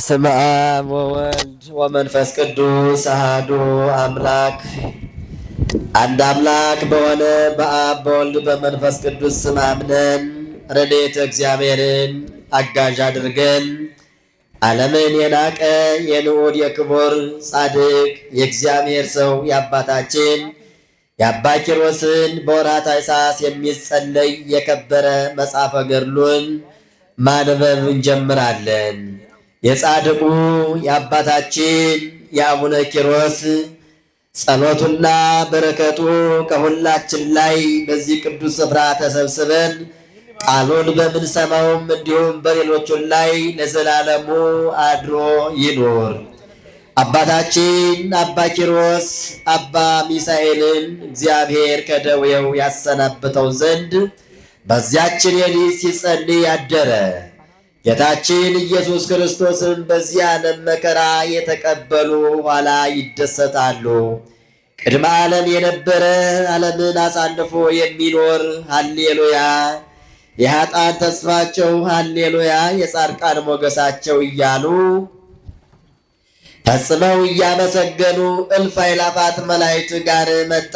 በስመ አብ ወወልድ ወመንፈስ ቅዱስ አሐዱ አምላክ አንድ አምላክ በሆነ በአብ በወልድ በመንፈስ ቅዱስ ስም አምነን ረድኤተ እግዚአብሔርን አጋዥ አድርገን ዓለምን የናቀ የንዑድ የክቡር ጻድቅ የእግዚአብሔር ሰው የአባታችን የአባ ኪሮስን በወርኃ ታኅሣሥ የሚጸለይ የከበረ መጽሐፈ ገድሉን ማንበብ እንጀምራለን። የጻድቁ የአባታችን የአቡነ ኪሮስ ጸሎቱና በረከቱ ከሁላችን ላይ በዚህ ቅዱስ ስፍራ ተሰብስበን ቃሉን በምንሰማውም እንዲሁም በሌሎቹን ላይ ለዘላለሙ አድሮ ይኖር። አባታችን አባ ኪሮስ አባ ሚሳኤልን እግዚአብሔር ከደዌው ያሰናብተው ዘንድ በዚያችን ሌሊት ሲጸልይ አደረ። ጌታችን ኢየሱስ ክርስቶስን በዚህ ዓለም መከራ የተቀበሉ ኋላ ይደሰታሉ። ቅድመ ዓለም የነበረ ዓለምን አሳልፎ የሚኖር ሃሌሉያ፣ የኃጥአን ተስፋቸው ሃሌሉያ፣ የጻድቃን ሞገሳቸው እያሉ ፈጽመው እያመሰገኑ እልፍ አእላፋት መላእክት ጋር መጣ።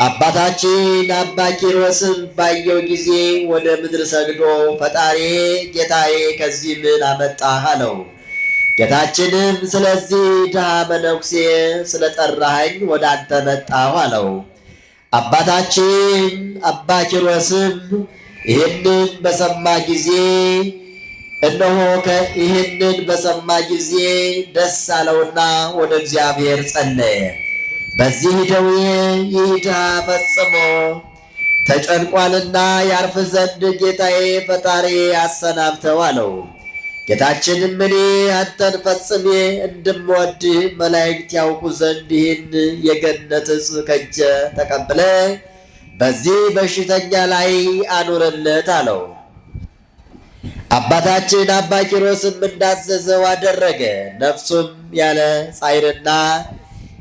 አባታችን አባ ኪሮስም ባየው ጊዜ ወደ ምድር ሰግዶ ፈጣሪ ጌታዬ ከዚህ ምን አመጣህ አለው። ጌታችንም ስለዚህ ድሃ መነኩሴ ስለጠራኸኝ ወደ አንተ መጣሁ አለው። አባታችን አባ ኪሮስም ይህንን በሰማ ጊዜ ይህንን በሰማ ጊዜ ደስ አለውና ወደ እግዚአብሔር ጸለየ። በዚህ ደዌ ይህ ድሃ ፈጽሞ ተጨንቋልና ያርፍ ዘንድ ጌታዬ ፈጣሪ አሰናብተው አለው። ጌታችንም እኔ አንተን ፈጽሜ እንደምወድህ መላእክት ያውቁ ዘንድ ይህን የገነት ዕፅ ከእጄ ተቀብለ በዚህ በሽተኛ ላይ አኑርለት አለው። አባታችን አባ ኪሮስም እንዳዘዘው አደረገ። ነፍሱም ያለ ጻዕርና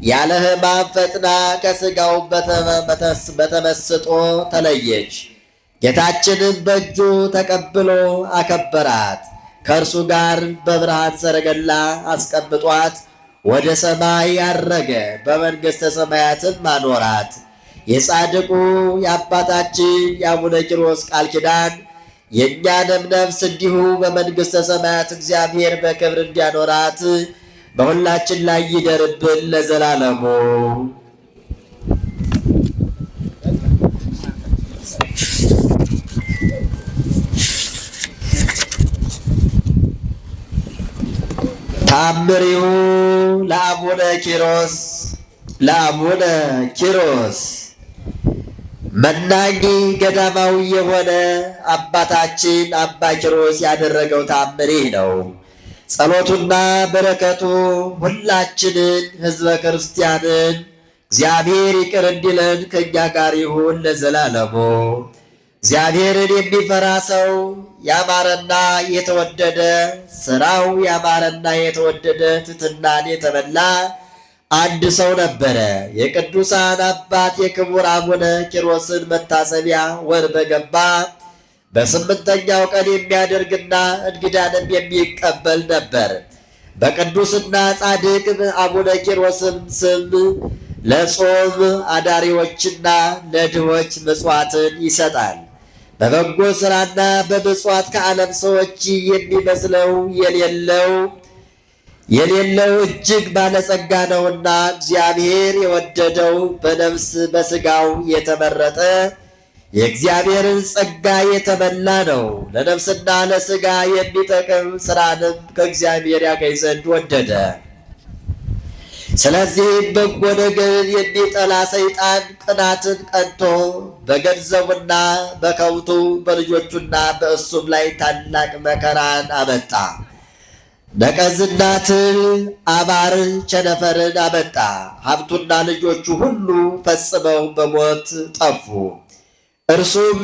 ያለ ሕማም ፈጥና ከሥጋው በተመስጦ ተለየች። ጌታችንም በእጁ ተቀብሎ አከበራት። ከእርሱ ጋር በብርሃን ሰረገላ አስቀምጧት ወደ ሰማይ አረገ። በመንግሥተ ሰማያትም አኖራት። የጻድቁ የአባታችን የአቡነ ኪሮስ ቃል ኪዳን የእኛንም ነፍስ እንዲሁ በመንግሥተ ሰማያት እግዚአብሔር በክብር እንዲያኖራት በሁላችን ላይ ይደርብን ለዘላለሙ። ተአምሪሁ ለአቡነ ኪሮስ መናኝ ገዳማዊ የሆነ አባታችን አባ ኪሮስ ያደረገው ተአምር ነው። ጸሎቱና በረከቱ ሁላችንን ሕዝበ ክርስቲያንን እግዚአብሔር ይቅር እንዲለን ከእኛ ጋር ይሁን ለዘላለሙ። እግዚአብሔርን የሚፈራ ሰው ያማረና የተወደደ ሥራው ያማረና የተወደደ ትሕትናን የተመላ አንድ ሰው ነበረ። የቅዱሳን አባት የክቡር አቡነ ኪሮስን መታሰቢያ ወር በገባ በስምንተኛው ቀን የሚያደርግና እንግዳንም የሚቀበል ነበር። በቅዱስና ጻድቅ አቡነ ኪሮስም ስም ለጾም አዳሪዎችና ለድሆች ምጽዋትን ይሰጣል። በበጎ ሥራና በምጽዋት ከዓለም ሰዎች የሚመስለው የሌለው እጅግ ባለጸጋ ነውና እግዚአብሔር የወደደው በነፍስ በሥጋው የተመረጠ የእግዚአብሔርን ጸጋ የተመላ ነው። ለነፍስና ለሥጋ የሚጠቅም ሥራንም ከእግዚአብሔር ያገኝ ዘንድ ወደደ። ስለዚህም በጎ ነገር የሚጠላ ሰይጣን ቅናትን ቀንቶ በገንዘቡና በከብቱ በልጆቹና በእሱም ላይ ታላቅ መከራን አመጣ። ነቀዝና ትል፣ አባር፣ ቸነፈርን አመጣ። ሀብቱና ልጆቹ ሁሉ ፈጽመው በሞት ጠፉ። እርሱም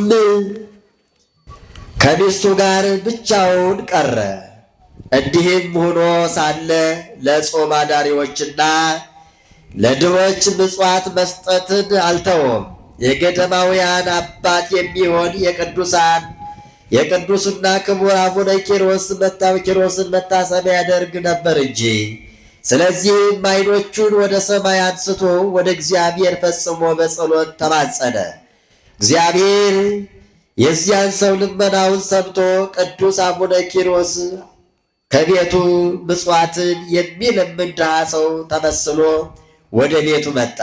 ከሚስቱ ጋር ብቻውን ቀረ። እንዲህም ሆኖ ሳለ ለጾም አዳሪዎችና ለድሆች ምጽዋት መስጠትን አልተወም። የገዳማውያን አባት የሚሆን የቅዱሳን የቅዱስና ክቡር አቡነ ኪሮስን መታሰቢያ ያደርግ ነበር እንጂ። ስለዚህም ዓይኖቹን ወደ ሰማይ አንስቶ ወደ እግዚአብሔር ፈጽሞ በጸሎት ተማጸነ። እግዚአብሔር የዚያን ሰው ልመናውን ሰምቶ ቅዱስ አቡነ ኪሮስ ከቤቱ ምጽዋትን የሚለምን ድሃ ሰው ተመስሎ ወደ ቤቱ መጣ።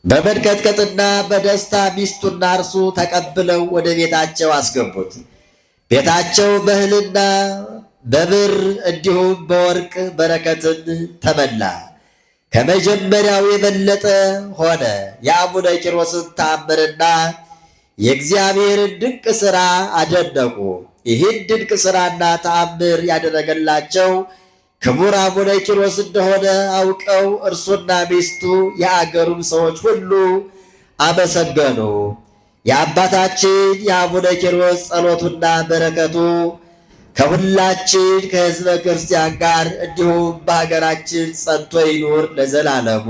በመንቀጥቀጥና በደስታ ሚስቱና እርሱ ተቀብለው ወደ ቤታቸው አስገቡት። ቤታቸው በእህልና በብር እንዲሁም በወርቅ በረከትን ተመላ። ከመጀመሪያው የበለጠ ሆነ። የአቡነ ኪሮስን ተአምርና የእግዚአብሔርን ድንቅ ሥራ አደነቁ። ይህን ድንቅ ሥራና ተአምር ያደረገላቸው ክቡር አቡነ ኪሮስ እንደሆነ አውቀው እርሱና ሚስቱ የአገሩም ሰዎች ሁሉ አመሰገኑ። የአባታችን የአቡነ ኪሮስ ጸሎቱና በረከቱ ከሁላችን ከሕዝበ ክርስቲያን ጋር እንዲሁም በሀገራችን ጸንቶ ይኑር ለዘላለሙ።